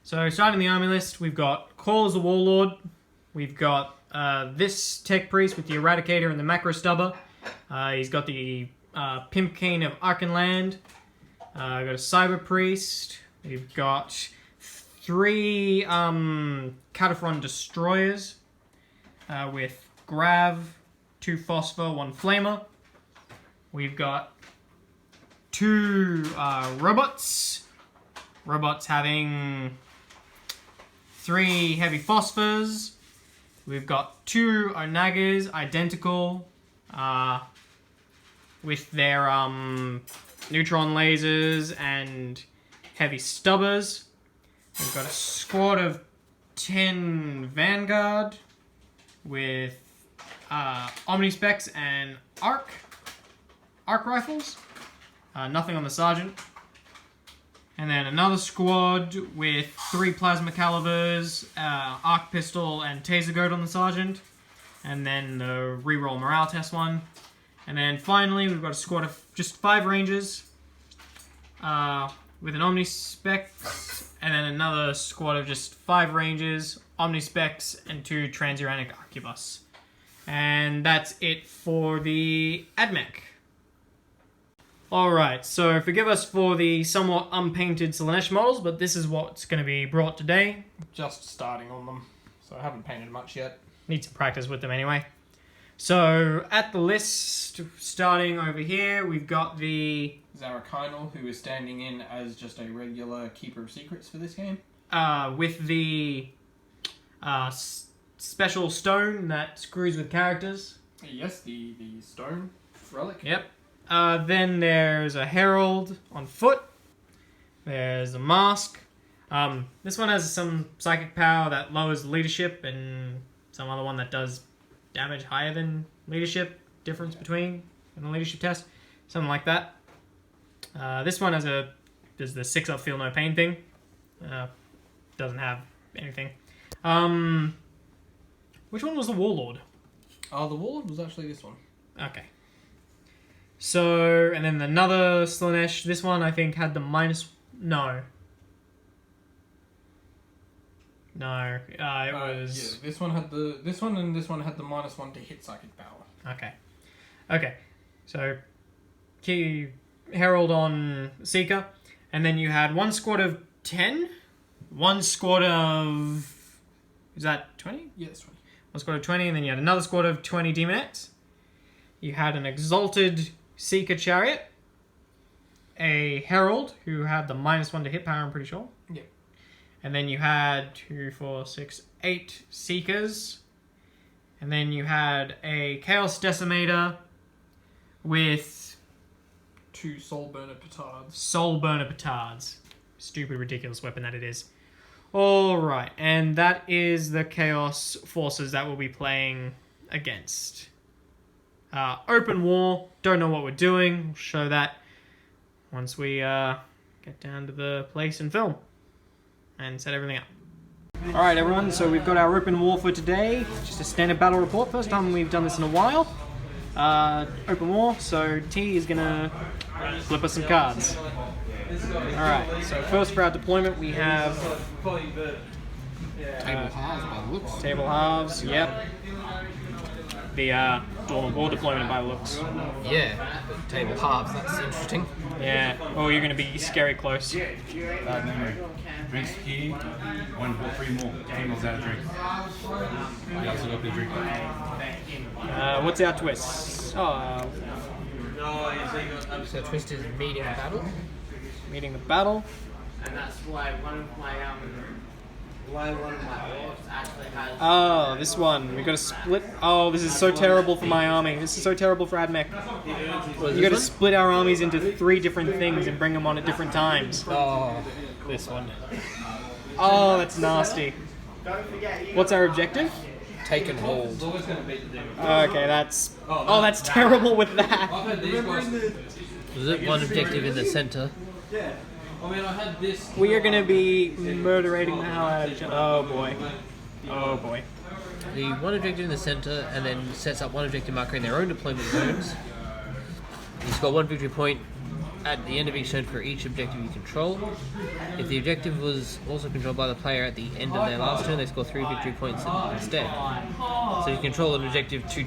So starting the army list, we've got Call as the Warlord. We've got this Tech Priest with the Eradicator and the Macro Stubber. He's got the Pimp King of Arkenland. We've got a Cyber Priest. We've got 3 Cataphren Destroyers with Grav, 2 Phosphor, 1 Flamer. We've got 2 robots. Robots having 3 Heavy Phosphors. We've got 2 Onagas, identical, with their neutron lasers and heavy stubbers. We've got a squad of 10 Vanguard with Omnispecs and arc rifles. Nothing on the Sergeant. And then another squad with 3 Plasma Calibers, Arc Pistol and Taser Goat on the Sergeant. And then the reroll morale test one. And then finally we've got a squad of just 5 Rangers with an Omnispecs. And then another squad of just 5 Rangers, Omnispecs, and 2 Transuranic Arquebus. And that's it for the Admech. Alright, so forgive us for the somewhat unpainted Slaanesh models, but this is what's going to be brought today. Just starting on them, so I haven't painted much yet. Need some practice with them anyway. So, at the list, starting over here, we've got the Zarakinal, who is standing in as just a regular Keeper of Secrets for this game. With the special stone that screws with characters. Yes, the stone relic. Yep. Then there's a Herald on foot. There's a Mask. This one has some psychic power that lowers leadership, and some other one that does damage higher than leadership. Difference between in the leadership test. Something like that. This one has there's the 6-up feel no pain thing. Doesn't have anything. Which one was the Warlord? The Warlord was actually this one. Okay. So, and then another Slaanesh. This one I think had the No. No. It was... Yeah, this one had this one and this one had the -1 to hit psychic power. Okay. Okay. So, Key Herald on Seeker. And then you had 1 squad of 10. 1 squad of... Is that 20? Yeah, it's 20. 1 squad of 20, and then you had another squad of 20 Demonettes. You had an Exalted Seeker Chariot. A Herald, who had the -1 to hit power, I'm pretty sure. Yep. And then you had 2, 4, 6, 8 Seekers. And then you had a Chaos Decimator with 2 Soul Burner Petards. Soul Burner Petards. Stupid, ridiculous weapon that it is. Alright, and that is the Chaos forces that we'll be playing against. Open war, don't know what we're doing. We'll show that once we get down to the place and film and set everything up. Alright everyone, so we've got our open war for today. Just a standard battle report. First time we've done this in a while. Open war, so T is gonna flip us some cards. Alright, so first for our deployment we have Table halves by the looks. Table halves, yep. The war deployment by the looks. Yeah, but table halves, that's interesting. Yeah, oh, you're going to be scary close. Drinks here, 1 for 3 more. Tables out of drink. You also got the drink. What's our twist? Oh, So twist is meeting battle. meeting the battle. And that's why one of my orcs actually has... Oh, this one. We got to split. Oh, this is so terrible for my army. This is so terrible for Admech. You got to split our armies into 3 different things and bring them on at different times. Oh, this one. Oh, that's nasty. What's our objective? Take and hold. Okay, that's... Oh, that's terrible with that. Was it one objective in the center? We are going to be murderating the hell out of each other. Oh, boy. Oh, boy. The one objective in the center, and then sets up one objective marker in their own deployment zones. He's got 1 victory point at the end of each turn for each objective you control. If the objective was also controlled by the player at the end of their last turn, they score 3 victory points instead. So if you control an objective 2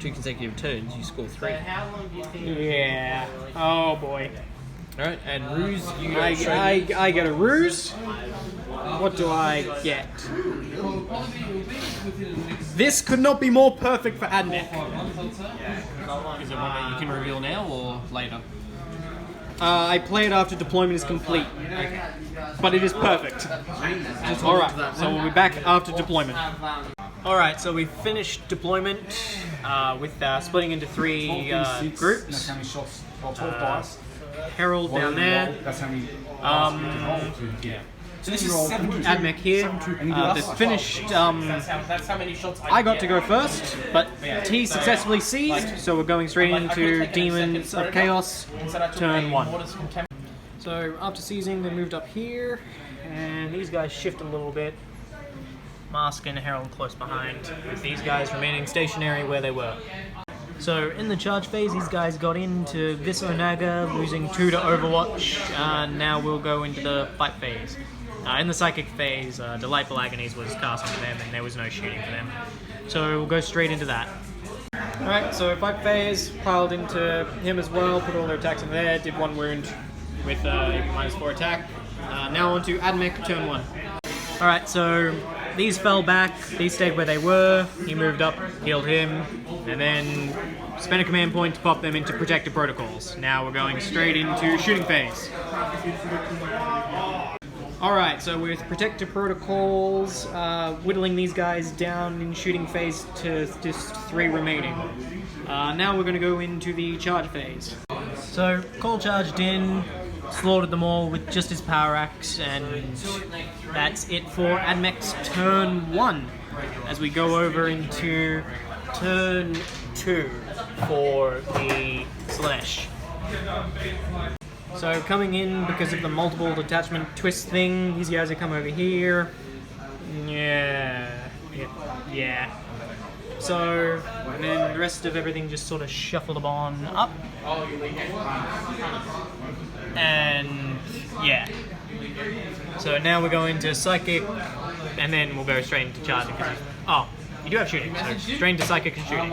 consecutive turns, you score 3. Yeah. Oh boy. Alright, and ruse, you get I get a ruse. What do I get? This could not be more perfect for Admech. Is it one that you can reveal now or later? I play it after deployment is complete. But it is perfect. Alright, so we'll be back after deployment. Alright, so we finished deployment with splitting into 3 groups. Herald down there. So this is Admech here. The finished. That's how many shots I got to go first, but T successfully seized, so we're going straight into Demons of Chaos, turn 1. So after seizing, they moved up here, and these guys shift a little bit. Mask and Herald close behind, with these guys remaining stationary where they were. So in the charge phase, these guys got into this Onaga, losing 2 to Overwatch. Now we'll go into the fight phase. In the psychic phase, Delightful Agonies was cast on them, and there was no shooting for them. So we'll go straight into that. Alright, so fight phase, piled into him as well, put all their attacks in there, did 1 wound with -4 attack. Now on to Admech, turn 1. Alright, so these fell back, these stayed where they were, he moved up, healed him, and then spent a command point to pop them into Protective Protocols. Now we're going straight into shooting phase. Alright, so with Protective Protocols, whittling these guys down in shooting phase to just 3 remaining. Now we're going to go into the charge phase. So, Cole charged in, slaughtered them all with just his power axe, and that's it for Admech's turn 1. As we go over into turn 2 for the Slaanesh. So coming in because of the multiple detachment twist thing, these guys are come over here. Yeah. So, and then the rest of everything just sort of shuffled on up. And yeah. So now we're going to Psychic, and then we'll go straight into charging. Oh, you do have shooting, so straight into Psychic and shooting.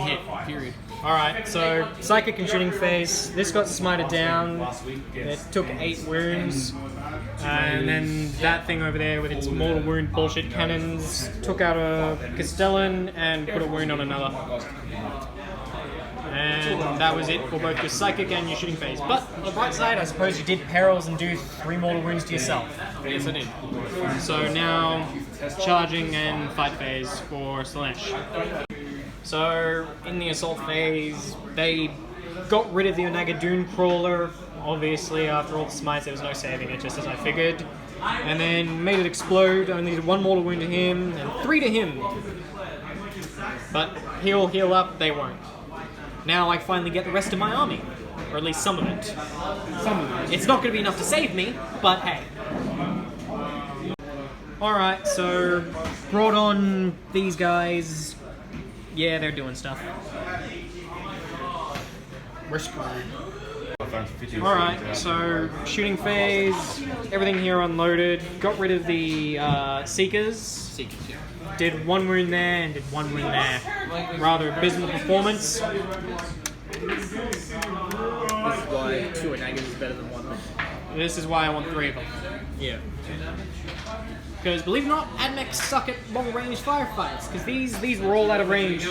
Hit, period. Alright, so Psychic and shooting phase. This got smited down. It took 8 wounds. And then that thing over there with its mortal wound bullshit cannons took out a Castellan and put a wound on another. And that was it for both your Psychic and your shooting phase. But on the bright side, I suppose you did perils and do 3 mortal wounds to yourself. Yes, I did. So now, charging and fight phase for Slaanesh. So, in the assault phase, they got rid of the Onaga Dune Crawler. Obviously, after all the smites, there was no saving it, just as I figured. And then made it explode, only did 1 mortal wound to him, and 3 to him. But heal up, they won't. Now I finally get the rest of my army. Or at least some of it. It's not going to be enough to save me, but hey. Alright, so brought on these guys. Yeah, they're doing stuff. We're screwed. Alright, so shooting phase, everything here unloaded. Got rid of the Seekers. Did 1 wound there and did 1 wound there. Rather abysmal performance. This is why 2 Onagas is better than 1. This is why I want 3 of them. Yeah. Because believe it or not, Admech suck at long-range firefights, because these were all out of range.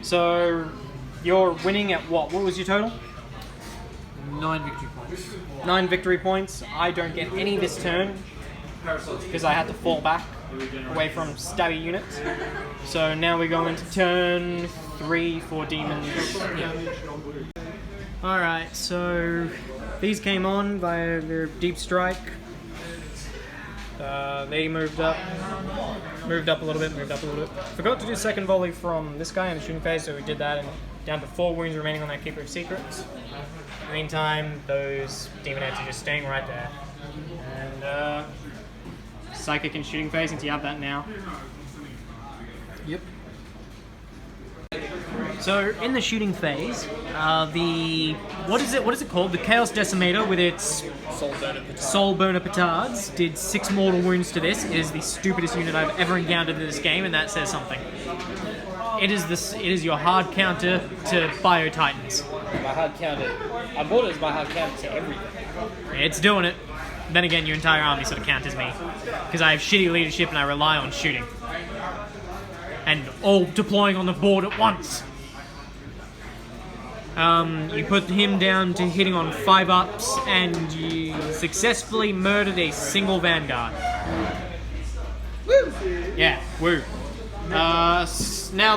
So, you're winning at what? What was your total? 9 victory points. 9 victory points. I don't get any this turn, because I had to fall back away from stabby units. So now we go into turn 3 for Demons. Alright, so these came on via their Deep Strike. They moved up a little bit. Forgot to do second volley from this guy in the shooting phase, so we did that, and down to 4 wounds remaining on that Keeper of Secrets. In the meantime, those Demonettes are just staying right there. And Psychic and shooting phase, since you have that now. Yep. So in the shooting phase, what is it called? The Chaos Decimator with its Soul Burner Petards did 6 mortal wounds to this. It is the stupidest unit I've ever encountered in this game, and that says something. It is your hard counter to Bio Titans. My hard counter. I bought it as my hard counter to everything. It's doing it. Then again, your entire army sort of counters me because I have shitty leadership and I rely on shooting and all deploying on the board at once. You put him down to hitting on 5-ups, and you successfully murdered a single Vanguard. Woo! Yeah, woo. Now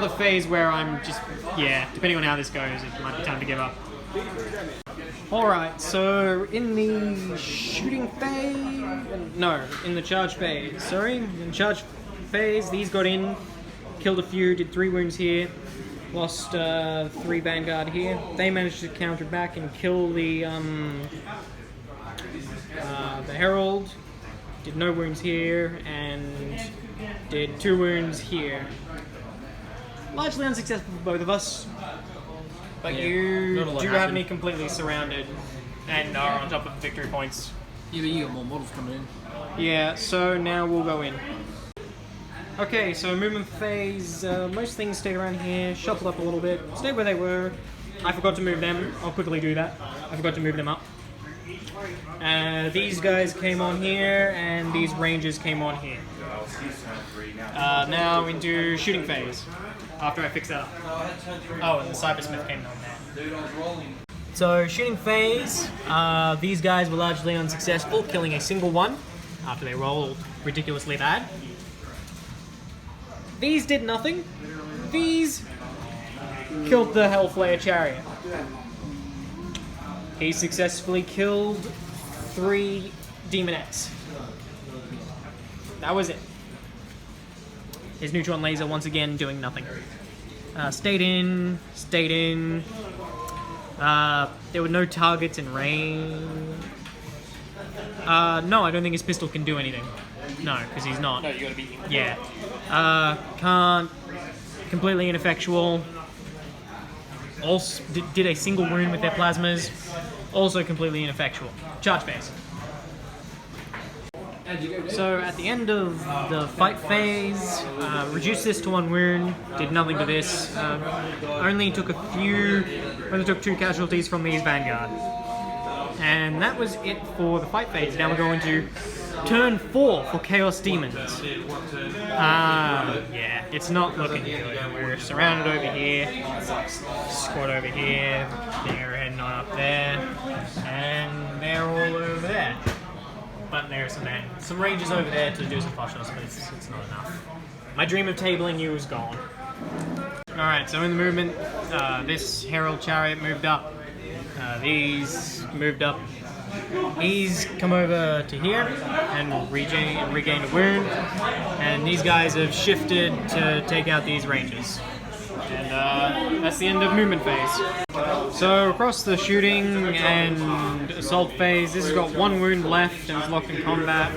the phase where I'm just, depending on how this goes, it might be time to give up. Alright, so in the shooting phase... No, in the charge phase, sorry. In the charge phase, these got in, killed a few, did 3 wounds here. Lost 3 Vanguard here. They managed to counter back and kill the Herald. Did no wounds here and did 2 wounds here. Largely unsuccessful for both of us. But you do have me completely surrounded and are on top of victory points. Yeah, but you got more models coming in. Yeah, so now we'll go in. Okay, so movement phase, most things stayed around here, shuffled up a little bit, stayed where they were. I forgot to move them, I'll quickly do that. I forgot to move them up. These guys came on here, and these rangers came on here. Now into shooting phase, after I fix that up. Oh, and the Cybersmith came on there. So, shooting phase, these guys were largely unsuccessful, killing a single one, after they rolled ridiculously bad. These did nothing. These killed the Hellflayer Chariot. He successfully killed 3 Demonettes. That was it. His neutron laser once again doing nothing. Stayed in. There were no targets in range. No, I don't think his pistol can do anything. No, because he's not. No, you gotta beat him. Yeah. Can't. Completely ineffectual. Also, did a single wound with their plasmas. Also completely ineffectual. Charge phase. So at the end of the fight phase, reduced this to 1 wound, did nothing to this. Only took 2 casualties from these Vanguard. And that was it for the fight phase. Now we're going to turn 4 for Chaos Demons. Yeah, it's not looking good. We're surrounded over here, squad over here, they're heading on up there, and they're all over there. But there are some ranges over there to do some flush shots, but it's not enough. My dream of tabling you is gone. Alright, so in the movement, this Herald Chariot moved up. These moved up. He's come over to here and regained a wound, and these guys have shifted to take out these ranges. And that's the end of movement phase. So across the shooting and assault phase, this has got 1 wound left and is locked in combat.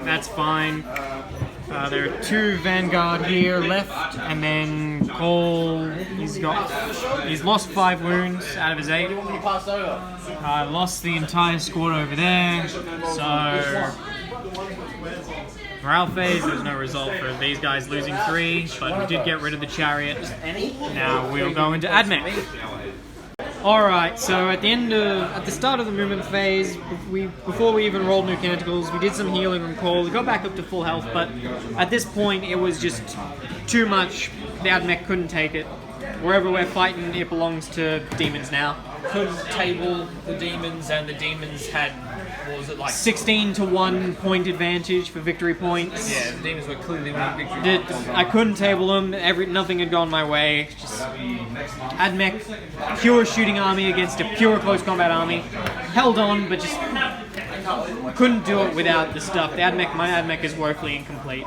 That's fine. There are 2 Vanguard here left, and then Cole, he's lost 5 wounds out of his 8. Lost the entire squad over there, so morale phase, there's no result for these guys losing 3, but we did get rid of the chariot. Now we'll go into Admech. Alright, so at the start of the movement phase, before we even rolled new canticles, we did some healing on Cole. We got back up to full health, but at this point it was just too much. The Admech couldn't take it. Wherever we're fighting, it belongs to Demons now. Couldn't table the Demons, and the Demons had, what was it like? 16 to 1 point advantage for victory points. Yeah, the Demons were clearly winning victory points. I couldn't table them. Nothing had gone my way. Just Admech, pure shooting army against a pure close combat army. Held on, but just couldn't do it without the stuff. My Admech is woefully incomplete.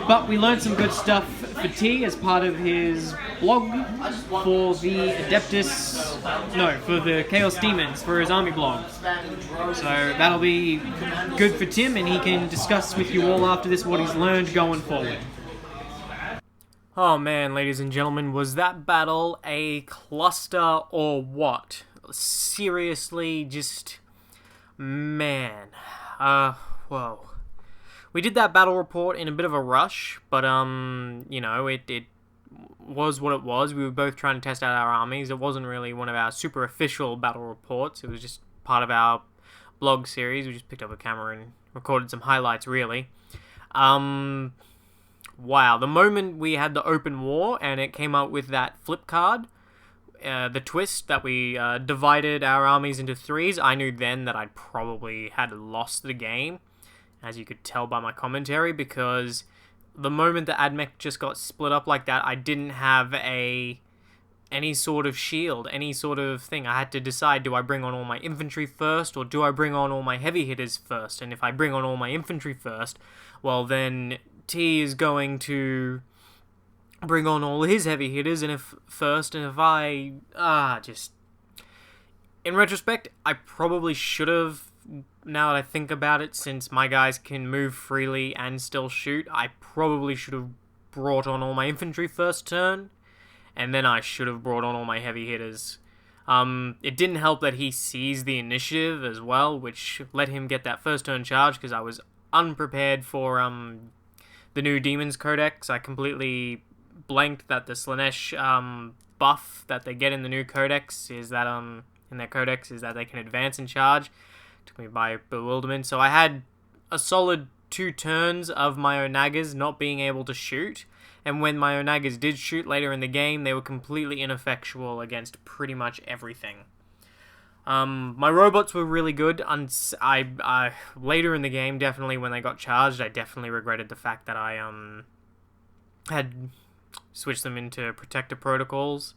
But we learned some good stuff for T as part of his blog for the for the Chaos Demons, for his army blog. So that'll be good for Tim, and he can discuss with you all after this what he's learned going forward. Oh man, ladies and gentlemen, was that battle a cluster or what? Seriously, just... man. Whoa. We did that battle report in a bit of a rush, but, you know, it was what it was. We were both trying to test out our armies. It wasn't really one of our super official battle reports. It was just part of our blog series. We just picked up a camera and recorded some highlights, really. Wow, the moment we had the open war and it came out with that flip card, the twist that we divided our armies into threes, I knew then that I'd probably had lost the game, as you could tell by my commentary, because the moment the Admech just got split up like that, I didn't have any sort of shield, any sort of thing. I had to decide, do I bring on all my infantry first, or do I bring on all my heavy hitters first? And if I bring on all my infantry first, well then T is going to bring on all his heavy hitters, and if I just in retrospect, I probably should have, now that I think about it, since my guys can move freely and still shoot, I probably should have brought on all my infantry first turn, and then I should have brought on all my heavy hitters. It didn't help that he seized the initiative as well, which let him get that first turn charge, because I was unprepared for the new Daemons Codex. I completely blanked that the Slaanesh buff that they get in the new Codex is that in their Codex is that they can advance and charge. Took me by bewilderment. So I had a solid 2 turns of my Onagas not being able to shoot, and when my Onagas did shoot later in the game, they were completely ineffectual against pretty much everything. My robots were really good. I later in the game, definitely when they got charged, I definitely regretted the fact that I had switched them into protector protocols.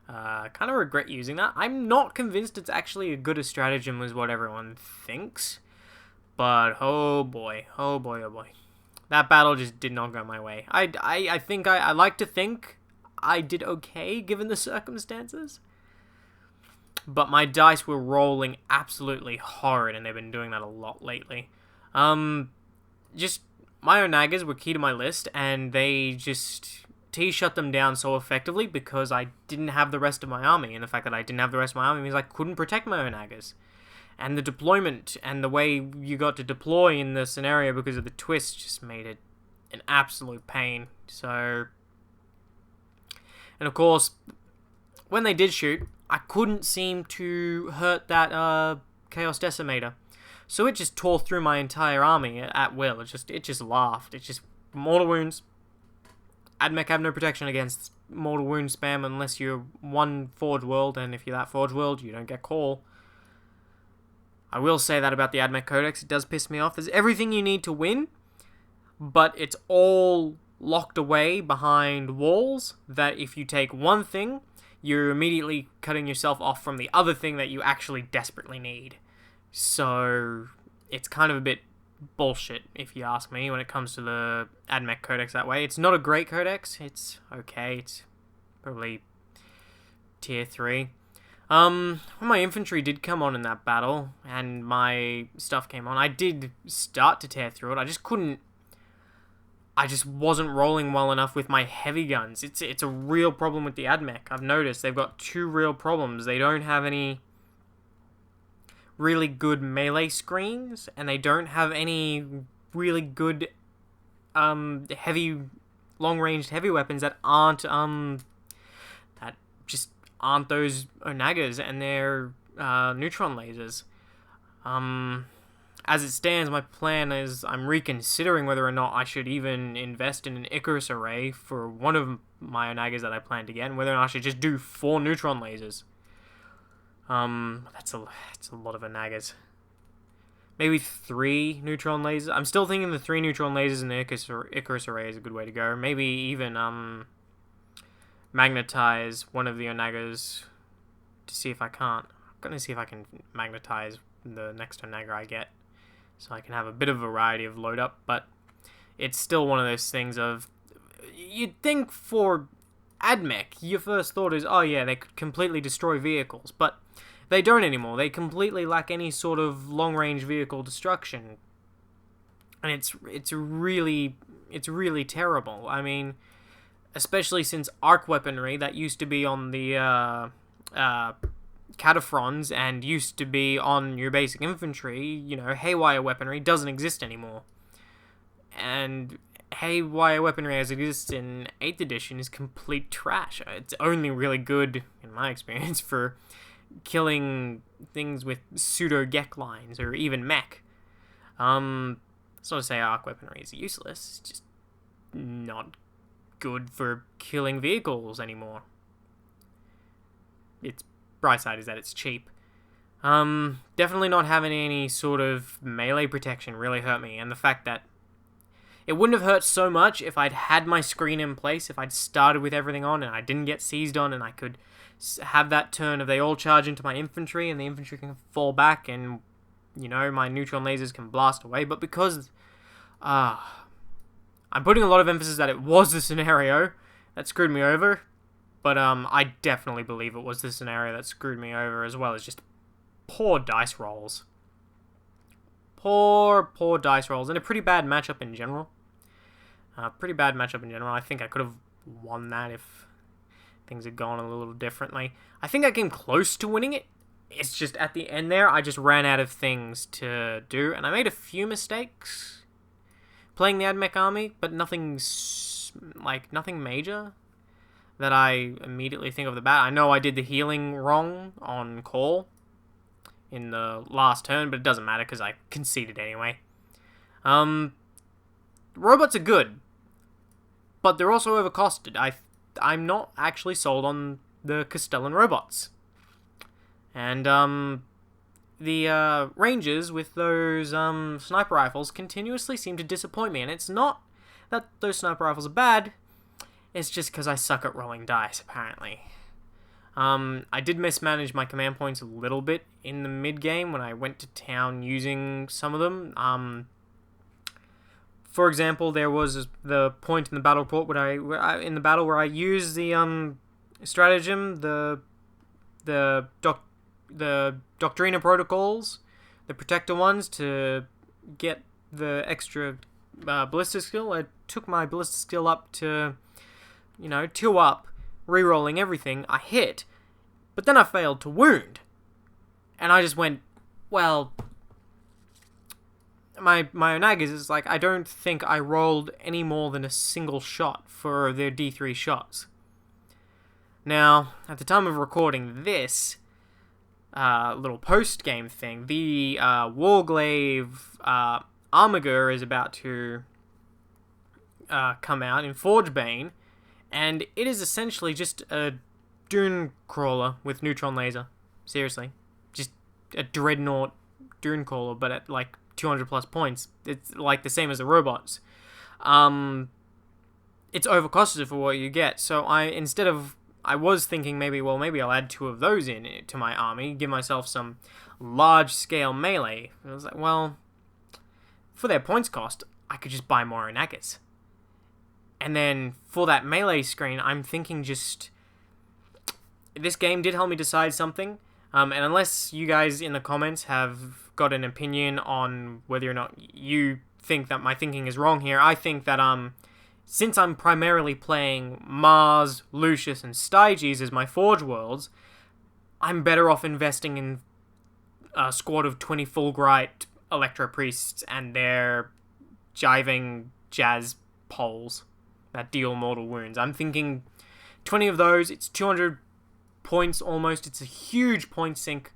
Kind of regret using that. I'm not convinced it's actually as good a stratagem as what everyone thinks, but oh boy, that battle just did not go my way. I think I like to think I did okay given the circumstances. But my dice were rolling absolutely horrid, and they've been doing that a lot lately. Just, my Onagas were key to my list, and they just... T shut them down so effectively because I didn't have the rest of my army, and the fact that I didn't have the rest of my army means I couldn't protect my Onagas. And the deployment, and the way you got to deploy in the scenario because of the twist just made it an absolute pain. So... And of course, when they did shoot, I couldn't seem to hurt that Chaos Decimator. So it just tore through my entire army at will. It just laughed. It just... Mortal wounds. Admech have no protection against mortal wound spam unless you're one Forge World, and if you're that Forge World, you don't get call. I will say that about the Admech Codex. It does piss me off. There's everything you need to win, but it's all locked away behind walls that if you take one thing, you're immediately cutting yourself off from the other thing that you actually desperately need. So it's kind of a bit bullshit, if you ask me, when it comes to the Admech Codex that way. It's not a great codex. It's okay. It's probably tier 3. When my infantry did come on in that battle, and my stuff came on, I did start to tear through it. I just wasn't rolling well enough with my heavy guns. It's a real problem with the Admech. I've noticed they've got 2 real problems. They don't have any really good melee screens, and they don't have any really good heavy long-ranged heavy weapons that aren't those Onagas and their neutron lasers. As it stands, my plan is I'm reconsidering whether or not I should even invest in an Icarus array for one of my Onagas that I plan to get, and whether or not I should just do 4 neutron lasers. That's a lot of Onagas. Maybe 3 neutron lasers. I'm still thinking the 3 neutron lasers in the Icarus array is a good way to go. Maybe even magnetize one of the Onagas to see if I can't. I'm gonna see if I can magnetize the next Onaga I get, so I can have a bit of variety of load up. But it's still one of those things of, you'd think for Admech, your first thought is, oh yeah, they could completely destroy vehicles, but they don't anymore. They completely lack any sort of long-range vehicle destruction, and it's really terrible. I mean, especially since arc weaponry that used to be on the cataphrons and used to be on your basic infantry, you know, haywire weaponry doesn't exist anymore. And haywire weaponry as it exists in 8th edition is complete trash. It's only really good, in my experience, for killing things with pseudo-gek lines or even mech. It's not to say arc weaponry is useless, it's just not good for killing vehicles anymore. Its bright side is that it's cheap. Definitely not having any sort of melee protection really hurt me, and the fact that it wouldn't have hurt so much if I'd had my screen in place, if I'd started with everything on and I didn't get seized on and I could have that turn of they all charge into my infantry and the infantry can fall back and, you know, my neutron lasers can blast away. But because I'm putting a lot of emphasis that it was the scenario that screwed me over, but I definitely believe it was the scenario that screwed me over, as well as just poor dice rolls. Poor dice rolls, and a pretty bad matchup in general. I think I could have won that if things had gone a little differently. I think I came close to winning it. It's just at the end there, I just ran out of things to do, and I made a few mistakes playing the Admech army, but nothing major that I immediately think of the bat. I know I did the healing wrong on call in the last turn, but it doesn't matter because I conceded anyway. Robots are good, but they're also overcosted. I'm not actually sold on the Castellan robots. And the Rangers with those sniper rifles continuously seem to disappoint me, and it's not that those sniper rifles are bad, it's just because I suck at rolling dice, apparently. I did mismanage my command points a little bit in the mid-game when I went to town using some of them. For example, there was the point in the battle report where I used the stratagem, the Doctrina protocols, the protector ones, to get the extra ballistic skill. I took my ballistic skill up to, 2 up, re-rolling everything. I hit, but then I failed to wound. And I just went, well, my Onagas is like, I don't think I rolled any more than a single shot for their D3 shots. Now, at the time of recording this little post-game thing, the Warglaive Armiger is about to come out in Forgebane, and it is essentially just a Dune Crawler with Neutron Laser. Seriously. Just a Dreadnought Dune Crawler, but at like 200 plus points. It's like the same as the robots. It's overcosted for what you get, so I was thinking maybe I'll add 2 of those in to my army, give myself some large-scale melee. And I was like, well, for their points cost, I could just buy more Onagas. And then for that melee screen, I'm thinking just, this game did help me decide something, and unless you guys in the comments have got an opinion on whether or not you think that my thinking is wrong here, I think that since I'm primarily playing Mars, Lucius, and Styges as my Forge Worlds, I'm better off investing in a squad of 20 Fulgurite Electro Priests and their jiving jazz poles that deal mortal wounds. I'm thinking 20 of those, it's 200 points almost, it's a huge point sink,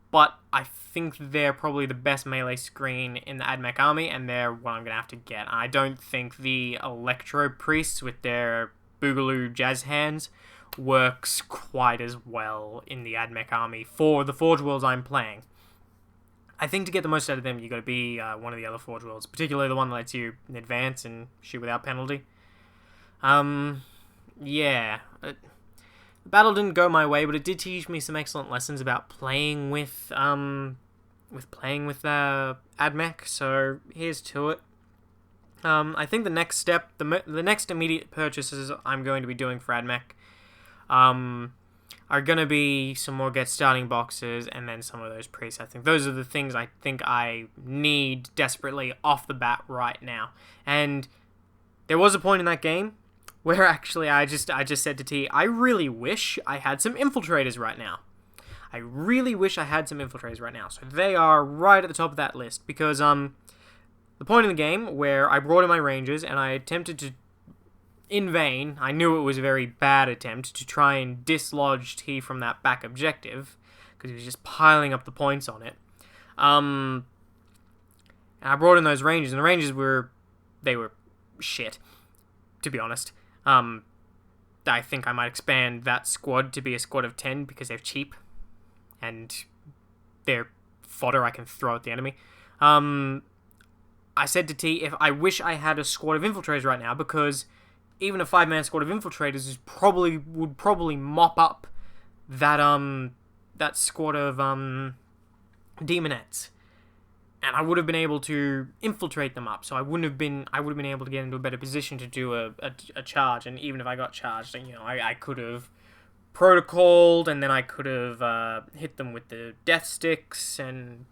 but I think they're probably the best melee screen in the Admech army, and they're what I'm going to have to get. I don't think the Electro Priests with their Boogaloo jazz hands works quite as well in the Admech army for the Forge Worlds I'm playing. I think to get the most out of them, you got to be one of the other Forge Worlds, particularly the one that lets you advance and shoot without penalty. Yeah. The battle didn't go my way, but it did teach me some excellent lessons about playing with Admech, so here's to it. I think the next step, the next immediate purchases I'm going to be doing for Admech are going to be some more get starting boxes and then some of those priests. I think those are the things I think I need desperately off the bat right now. And there was a point in that game where actually I just said to T, I really wish I had some infiltrators right now. I really wish I had some infiltrators right now. So they are right at the top of that list, because the point in the game where I brought in my rangers and I attempted to, in vain, I knew it was a very bad attempt to try and dislodge T from that back objective, because he was just piling up the points on it. And I brought in those rangers, and the rangers were shit, to be honest. I think I might expand that squad to be a squad of 10 because they're cheap and they're fodder I can throw at the enemy. I said to T, if I wish I had a squad of infiltrators right now, because even a 5-man squad of infiltrators would probably mop up that squad of demonettes, and I would have been able to infiltrate them up. So I would have been able to get into a better position to do a charge. And even if I got charged, you know, I could have protocoled, and then I could have hit them with the death sticks and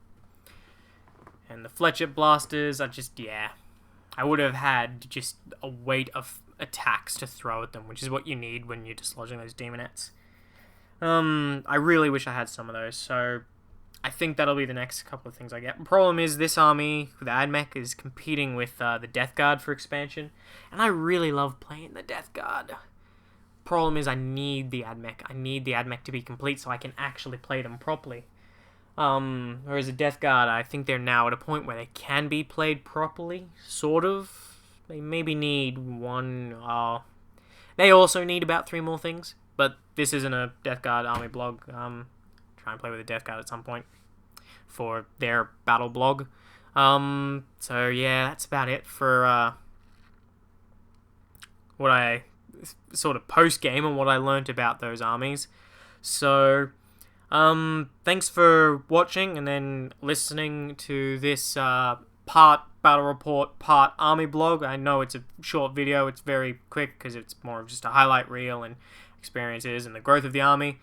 the Fletcher blasters. I would have had just a weight of attacks to throw at them, which is what you need when you're dislodging those demonettes. I really wish I had some of those, so I think that'll be the next couple of things I get. The problem is this army, the Admech, is competing with the Death Guard for expansion, and I really love playing the Death Guard. Problem is I need the Admech. I need the Admech to be complete so I can actually play them properly. Whereas the Death Guard, I think they're now at a point where they can be played properly, sort of. They maybe need one. They also need about 3 more things, but this isn't a Death Guard army blog. Try and play with a Death Guard at some point for their battle blog. So yeah, that's about it for what I sort of post game and what I learnt about those armies. So thanks for watching and then listening to this part battle report, part army blog. I know it's a short video, it's very quick because it's more of just a highlight reel and experiences and the growth of the army.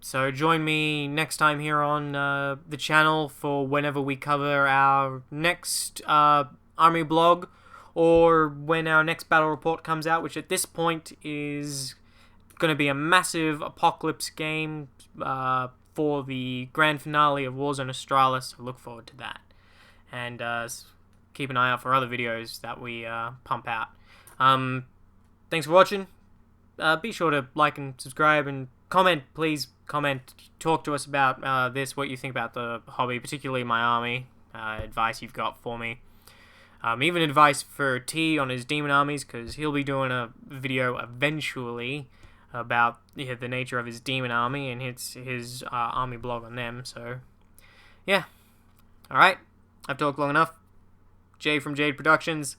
So join me next time here on the channel for whenever we cover our next army blog, or when our next battle report comes out, which at this point is going to be a massive apocalypse game for the grand finale of Warzone Australis. So look forward to that. And keep an eye out for other videos that we pump out. Thanks for watching. Be sure to like and subscribe and comment, please comment. Talk to us about this, what you think about the hobby, particularly my army, advice you've got for me. Even advice for T on his demon armies, because he'll be doing a video eventually about the nature of his demon army and his army blog on them. So, yeah. Alright, I've talked long enough. Jay from Jade Productions.